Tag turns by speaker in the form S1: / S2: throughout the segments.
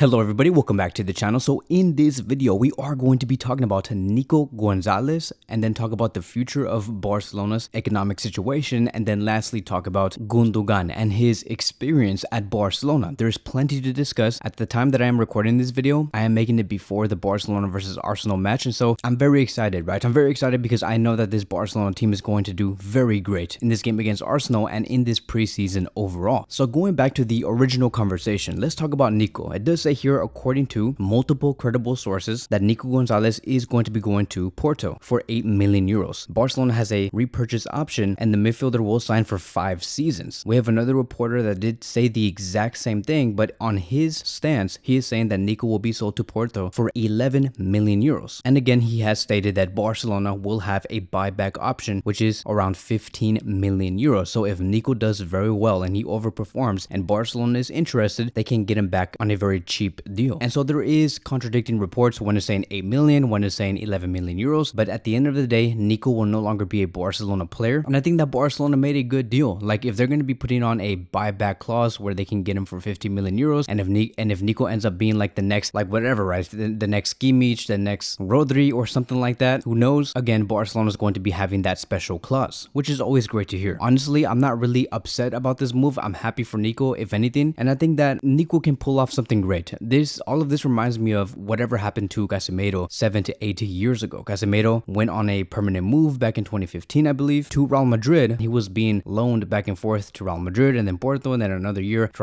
S1: Hello everybody, welcome back to the channel. So in this video, we are going to be talking about Nico Gonzalez and then talk about the future of Barcelona's economic situation, and then lastly talk about Gundogan and his experience at Barcelona. There's plenty to discuss. At the time that I am recording this video, I am making it before the Barcelona versus Arsenal match, and so I'm very excited, right? I'm very excited because I know that this Barcelona team is going to do very great in this game against Arsenal and in this preseason overall. So going back to the original conversation, let's talk about Nico. It does say here, according to multiple credible sources, that Nico Gonzalez is going to be going to Porto for 8 million euros. Barcelona has a repurchase option and the midfielder will sign for 5 seasons. We have another reporter that did say the exact same thing, but on his stance, he is saying that Nico will be sold to Porto for 11 million euros. And again, he has stated that Barcelona will have a buyback option, which is around 15 million euros. So if Nico does very well and he overperforms and Barcelona is interested, they can get him back on a very cheap deal. And so there is contradicting reports. One is saying 8 million, one is saying 11 million euros. But at the end of the day, Nico will no longer be a Barcelona player. And I think that Barcelona made a good deal. Like if they're going to be putting on a buyback clause where they can get him for 15 million euros, and if Nico ends up being like the next, like whatever, right? The next Kimmich, the next Rodri or something like that, who knows? Again, Barcelona is going to be having that special clause, which is always great to hear. Honestly, I'm not really upset about this move. I'm happy for Nico, if anything. And I think that Nico can pull off something great. All of this reminds me of whatever happened to Casemiro 7 to 8 years ago. Casemiro went on a permanent move back in 2015, I believe, to Real Madrid. He was being loaned back and forth to Real Madrid and then Porto, and then another year to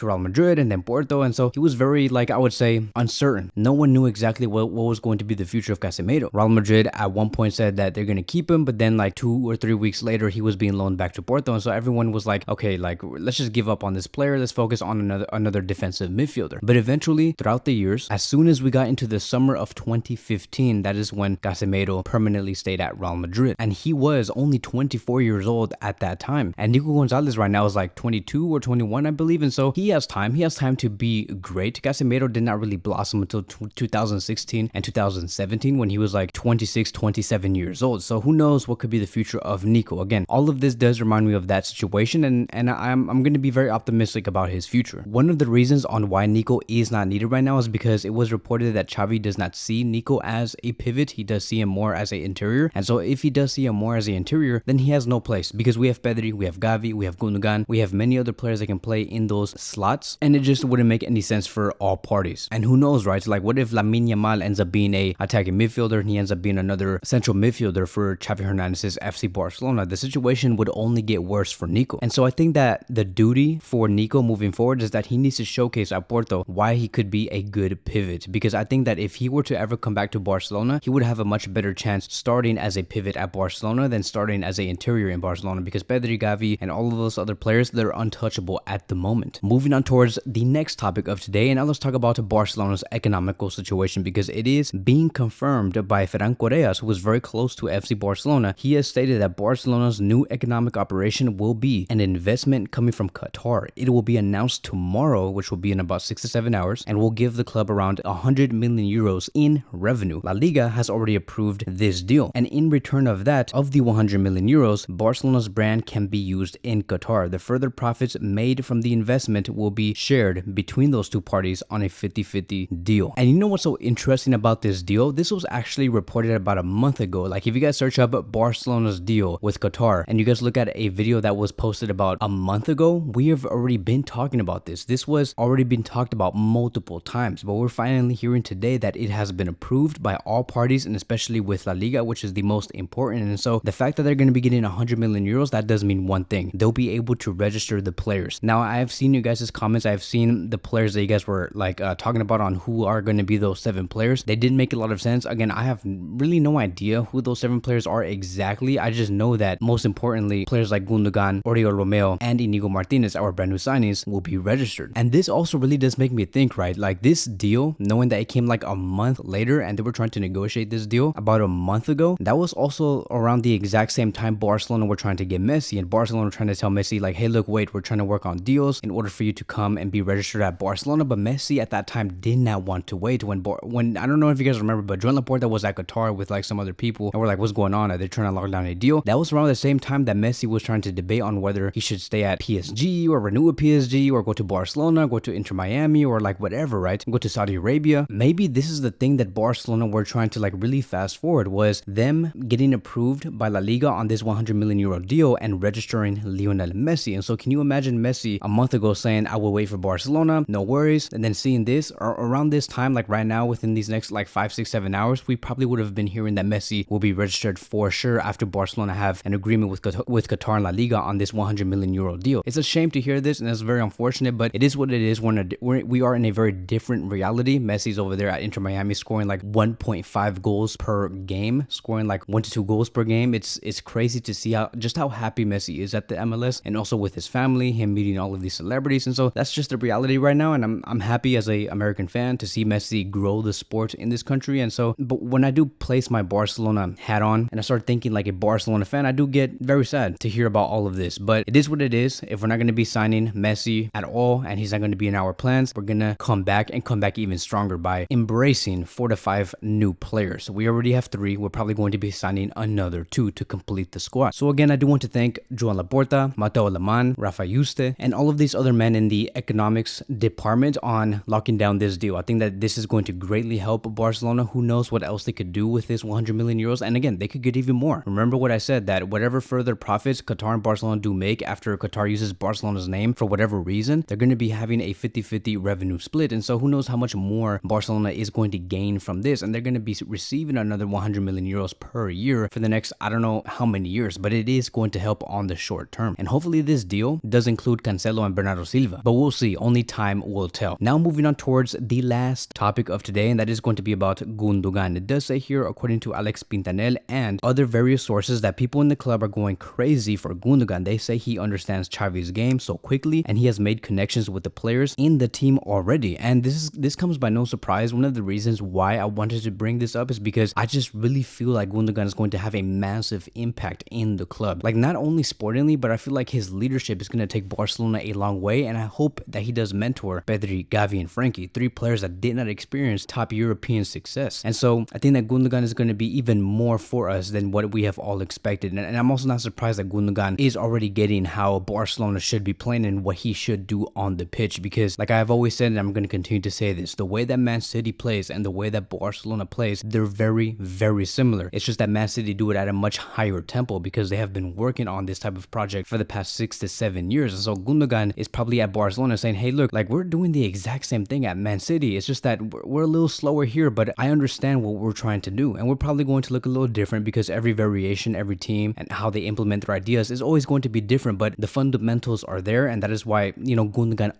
S1: Real Madrid and then Porto. And so he was very, like, I would say, uncertain. No one knew exactly what was going to be the future of Casemiro. Real Madrid at one point said that they're going to keep him, but then like 2 or 3 weeks later, he was being loaned back to Porto. And so everyone was like, okay, like, let's just give up on this player. Let's focus on another defensive midfielder. But eventually, throughout the years, as soon as we got into the summer of 2015, that is when Casemiro permanently stayed at Real Madrid. And he was only 24 years old at that time. And Nico Gonzalez right now is like 22 or 21, I believe. And so he has time. He has time to be great. Casemiro did not really blossom until 2016 and 2017 when he was like 26, 27 years old. So who knows what could be the future of Nico. Again, all of this does remind me of that situation, and I'm going to be very optimistic about his future. One of the reasons on why Nico is not needed right now is because it was reported that Xavi does not see Nico as a pivot. He does see him more as an interior. And so if he does see him more as an interior, then he has no place, because we have Pedri, we have Gavi, we have Gundogan, we have many other players that can play in those slots, and it just wouldn't make any sense for all parties. And who knows, right? Like, what if Lamine Yamal ends up being a attacking midfielder and he ends up being another central midfielder for Xavi Hernandez's FC Barcelona? The situation would only get worse for Nico. And so I think that the duty for Nico moving forward is that he needs to showcase at Porto why he could be a good pivot, because I think that if he were to ever come back to Barcelona, he would have a much better chance starting as a pivot at Barcelona than starting as an interior in Barcelona, because Pedri, Gavi, and all of those other players, they're untouchable at the moment. Moving on towards the next topic of today, and now let's talk about Barcelona's economical situation, because it is being confirmed by Ferran Correas, who was very close to FC Barcelona. He has stated that Barcelona's new economic operation will be an investment coming from Qatar. It will be announced tomorrow, which will be in about 6 to 7 hours, and will give the club around 100 million euros in revenue. La Liga has already approved this deal, and in return of that, of the 100 million euros, Barcelona's brand can be used in Qatar. The further profits made from the investment will be shared between those two parties on a 50-50 deal. And you know what's so interesting about this deal? This was actually reported about a month ago. Like, if you guys search up Barcelona's deal with Qatar and you guys look at a video that was posted about a month ago, we have already been talking about this. This was already been talked about multiple times, but we're finally hearing today that it has been approved by all parties, and especially with La Liga, which is the most important. And so the fact that they're going to be getting 100 million euros, that does mean one thing: they'll be able to register the players. Now, I've seen you guys' comments. I've seen the players that you guys were like talking about on who are going to be those 7 players. They didn't make a lot of sense. Again, I have really no idea who those 7 players are exactly. I just know that most importantly, players like Gundogan, Oriol Romeo, and Inigo Martinez, our brand new signings, will be registered. And this also really does make me think, right? Like, this deal, knowing that it came like a month later and they were trying to negotiate this deal about a month ago, that was also around the exact same time Barcelona were trying to get Messi, and Barcelona were trying to tell Messi like, hey, look, wait, we're trying to work on deals in order for you to come and be registered at Barcelona. But Messi at that time did not want to wait. When I don't know if you guys remember, but Joan Laporta was at Qatar with like some other people, and we're like, what's going on? Are they trying to lock down a deal? That was around the same time that Messi was trying to debate on whether he should stay at PSG or renew with PSG or go to Barcelona, go to Inter Miami, or like whatever, right? Go to Saudi Arabia. Maybe this is the thing that Barcelona were trying to like really fast forward, was them getting approved by La Liga on this 100 million euro deal and registering Lionel Messi. And so can you imagine Messi a month ago saying, I will wait for Barcelona, no worries, and then seeing this, or around this time, like right now, within these next like 5, 6, 7 hours, we probably would have been hearing that Messi will be registered for sure after Barcelona have an agreement with Qatar and La Liga on this 100 million euro deal. It's a shame to hear this, and it's very unfortunate, but it is what it is. We are in a very different reality. Messi's over there at Inter Miami scoring like 1.5 goals per game, scoring like 1 to 2 goals per game. It's crazy to see how happy Messi is at the MLS, and also with his family, him meeting all of these celebrities. And so that's just the reality right now, and I'm happy as a American fan to see Messi grow the sport in this country. And so, but when I do place my Barcelona hat on and I start thinking like a Barcelona fan, I do get very sad to hear about all of this. But it is what it is. If we're not going to be signing Messi at all, and he's not going to be in our plans, we're going to come back even stronger by embracing 4 to 5 new players. We already have 3. We're probably going to be signing another 2 to complete the squad. So again, I do want to thank Joan Laporta, Mateo Alemán, Rafa Yuste, and all of these other men in the economics department on locking down this deal. I think that this is going to greatly help Barcelona. Who knows what else they could do with this 100 million euros? And again, they could get even more. Remember what I said, that whatever further profits Qatar and Barcelona do make after Qatar uses Barcelona's name for whatever reason, they're going to be having a 50-50 revenue split. And so who knows how much more Barcelona is going to gain from this, and they're going to be receiving another 100 million euros per year for the next, I don't know how many years, but it is going to help on the short term. And hopefully this deal does include Cancelo and Bernardo Silva, but we'll see. Only time will tell. Now moving on towards the last topic of today, and that is going to be about Gundogan. It does say here, according to Alex Pintanel and other various sources, that people in the club are going crazy for Gundogan. They say he understands Xavi's game so quickly, and he has made connections with the players in the team already. And this comes by no surprise. One of the reasons why I wanted to bring this up is because I just really feel like Gundogan is going to have a massive impact in the club. Like not only sportingly, but I feel like his leadership is going to take Barcelona a long way, and I hope that he does mentor Pedri, Gavi, and Frankie, 3 players that did not experience top European success. And so I think that Gundogan is going to be even more for us than what we have all expected. And I'm also not surprised that Gundogan is already getting how Barcelona should be playing and what he should do on the pitch, because like I've always said, and I'm going to continue to say this, the way that Man City plays and the way that Barcelona plays, they're very, very similar. It's just that Man City do it at a much higher tempo because they have been working on this type of project for the past 6 to 7 years. And so Gundogan is probably at Barcelona saying, hey, look, like we're doing the exact same thing at Man City. It's just that we're a little slower here, but I understand what we're trying to do. And we're probably going to look a little different because every variation, every team, and how they implement their ideas is always going to be different, but the fundamentals are there. And that is why, you know, Gundogan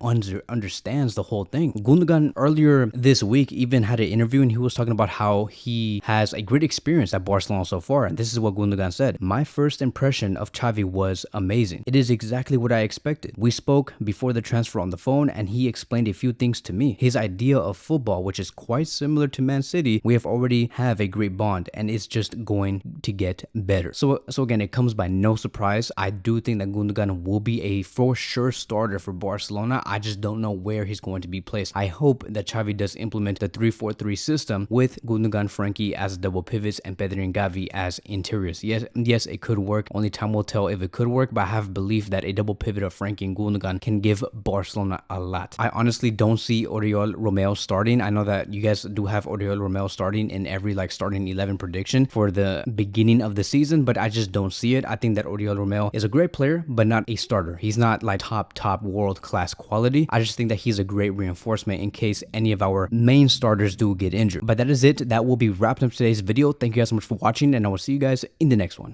S1: understands the whole thing. Gundogan earlier this week even had an interview, and he was talking about how he has a great experience at Barcelona so far. And this is what Gundogan said: my first impression of Xavi was amazing. It is exactly what I expected. We spoke before the transfer on the phone, and he explained a few things to me. His idea of football, which is quite similar to Man City, we have already have a great bond, and it's just going to get better. So again, it comes by no surprise. I do think that Gundogan will be a for sure starter for Barcelona. I just don't know where he's going to be placed. I hope that Xavi does implement the 3-4-3 system with Gundogan, Frankie as double pivots, and Pedri and Gavi as interiors. Yes, it could work. Only time will tell if it could work, but I have belief that a double pivot of Frankie and Gundogan can give Barcelona a lot. I honestly don't see Oriol Romeu starting. I know that you guys do have Oriol Romeu starting in every like starting 11 prediction for the beginning of the season, but I just don't see it. I think that Oriol Romeu is a great player, but not a starter. He's not like top world-class quality. I just think that he's a great reinforcement in case any of our main starters do get injured. But that is it. That will be wrapping up today's video. Thank you guys so much for watching, and I will see you guys in the next one.